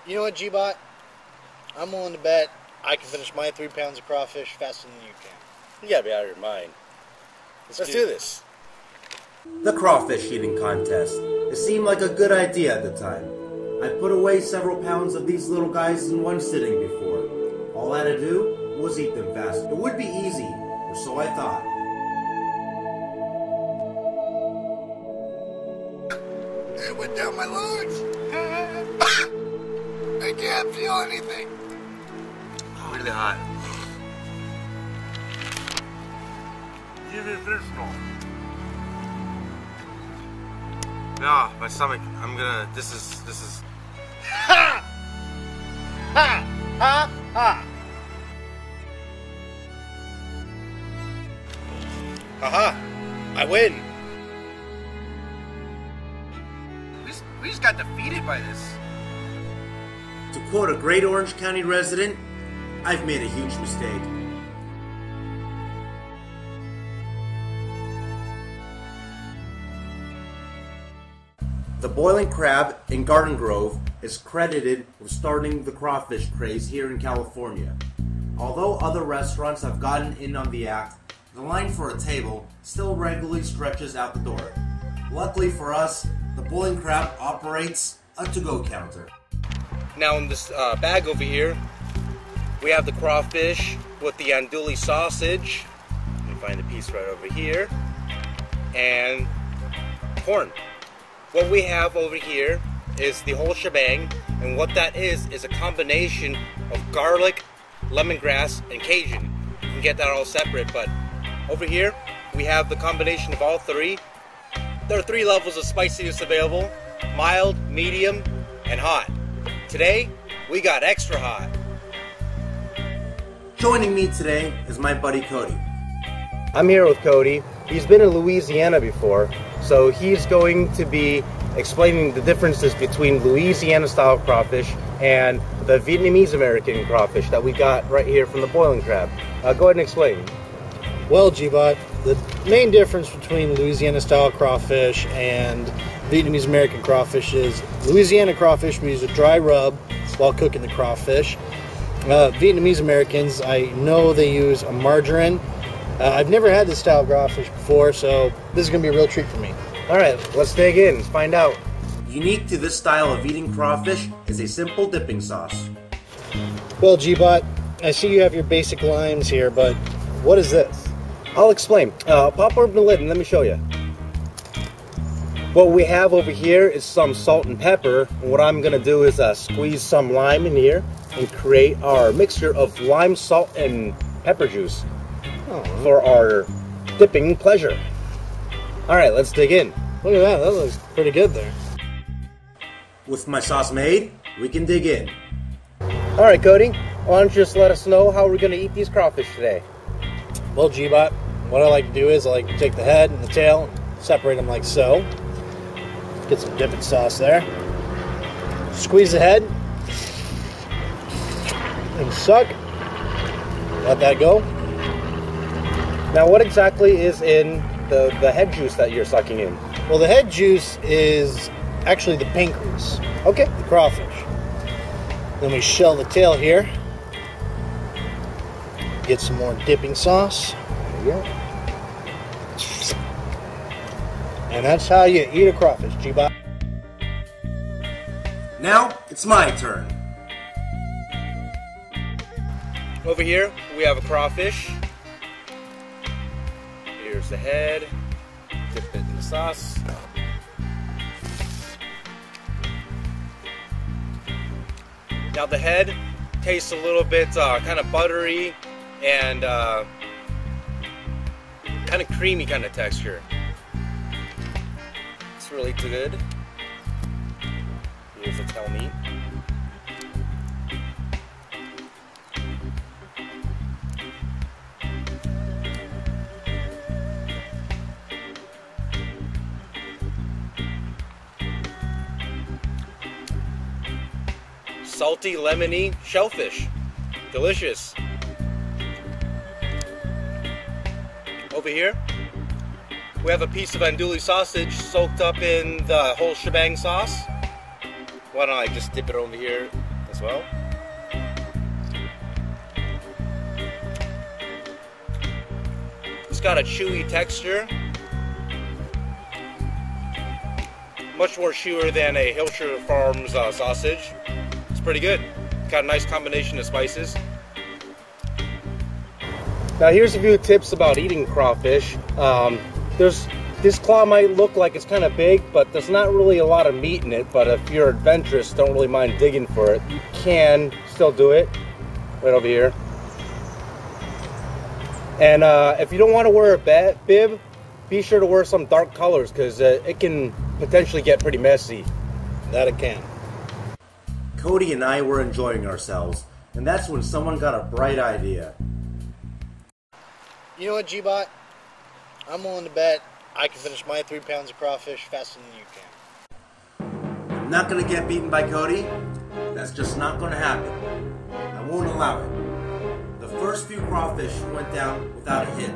You know what, Gbot? I'm willing to bet I can finish my 3 pounds of crawfish faster than you can. You gotta be out of your mind. Let's do this. The crawfish eating contest. It seemed like a good idea at the time. I put away several pounds of these little guys in one sitting before. All I had to do was eat them fast. It would be easy, or so I thought. It went down my lungs. I can't feel anything. Really hot. Give it this one. No, my stomach. This is. Ha! Ha! Ha! Ha! Haha! I win. We just got defeated by this. To quote a great Orange County resident, I've made a huge mistake. The Boiling Crab in Garden Grove is credited with starting the crawfish craze here in California. Although other restaurants have gotten in on the act, the line for a table still regularly stretches out the door. Luckily for us, the Boiling Crab operates a to-go counter. Now in this bag over here, we have the crawfish with the andouille sausage. Let me find the piece right over here. And corn. What we have over here is the whole shebang, and what that is a combination of garlic, lemongrass, and Cajun. You can get that all separate, but over here we have the combination of all three. There are 3 levels of spiciness available: mild, medium, and hot. Today, we got extra hot. Joining me today is my buddy Cody. I'm here with Cody. He's been in Louisiana before, so he's going to be explaining the differences between Louisiana-style crawfish and the Vietnamese-American crawfish that we got right here from the Boiling Crab. Go ahead and explain. Well, Gbot, the main difference between Louisiana-style crawfish and Vietnamese-American crawfish is Louisiana crawfish, we use a dry rub while cooking the crawfish. Vietnamese-Americans, I know they use a margarine. I've never had this style of crawfish before, so this is going to be a real treat for me. Alright, let's dig in, let's find out. Unique to this style of eating crawfish is a simple dipping sauce. Well, Gbot, I see you have your basic limes here, but what is this? I'll explain. Pop open the lid and let me show you. What we have over here is some salt and pepper. And what I'm going to do is squeeze some lime in here and create our mixture of lime, salt, and pepper juice for our dipping pleasure. Alright, let's dig in. Look at that, that looks pretty good there. With my sauce made, we can dig in. Alright, Cody, why don't you just let us know how we're going to eat these crawfish today? Well, Gbot, what I like to do is I like to take the head and the tail, separate them like so. Get some dipping sauce there. Squeeze the head. And suck. Let that go. Now, what exactly is in the head juice that you're sucking in? Well, the head juice is actually the pancreas. Okay. The crawfish. Then we shell the tail here. Get some more dipping sauce. There you go. And that's how you eat a crawfish, Gbot. Now, it's my turn. Over here, we have a crawfish. Here's the head. Dip it in the sauce. Now the head tastes a little bit kind of buttery and kind of creamy kind of texture. It's really good. Here's the tail meat. Salty, lemony shellfish. Delicious. Over here, we have a piece of andouille sausage soaked up in the whole shebang sauce. Why don't I just dip it over here as well. It's got a chewy texture. Much more chewier than a Hillshire Farms sausage. It's pretty good. Got a nice combination of spices. Now here's a few tips about eating crawfish. This claw might look like it's kind of big, but there's not really a lot of meat in it. But if you're adventurous, don't really mind digging for it, you can still do it. Right over here. And if you don't want to wear a bib, be sure to wear some dark colors, because it can potentially get pretty messy. That it can. Cody and I were enjoying ourselves, and that's when someone got a bright idea. You know what, Gbot? I'm willing to bet I can finish my 3 pounds of crawfish faster than you can. I'm not going to get beaten by Cody. That's just not going to happen. I won't allow it. The first few crawfish went down without a hitch.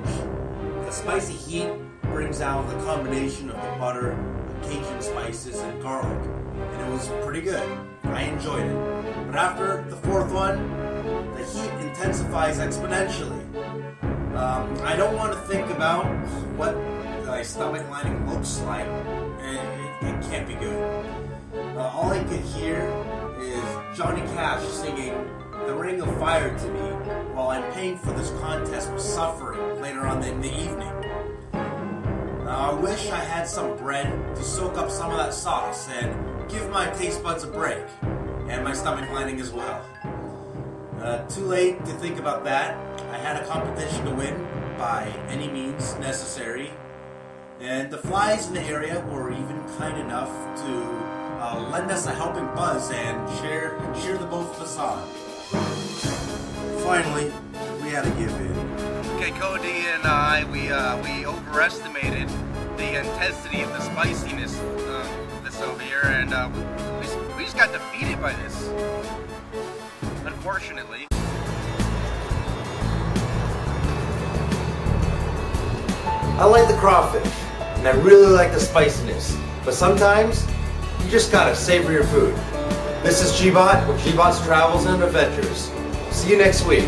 The spicy heat brings out the combination of the butter, the Cajun spices, and garlic, and it was pretty good. I enjoyed it. But after the fourth one, the heat intensifies exponentially. I don't want to think about what my stomach lining looks like, and it can't be good. All I could hear is Johnny Cash singing "The Ring of Fire" to me while I'm paying for this contest with suffering later on in the evening. I wish I had some bread to soak up some of that sauce and give my taste buds a break, and my stomach lining as well. Too late to think about that. I had a competition to win by any means necessary, and the flies in the area were even kind enough to lend us a helping buzz and cheer the both of us on. Finally, we had to give in. Okay, Cody and I, we overestimated the intensity of the spiciness of this over here, and we just got defeated by this, unfortunately. I like the crawfish, and I really like the spiciness, but sometimes you just gotta savor your food. This is Gbot with Gbot's Travels and Adventures. See you next week.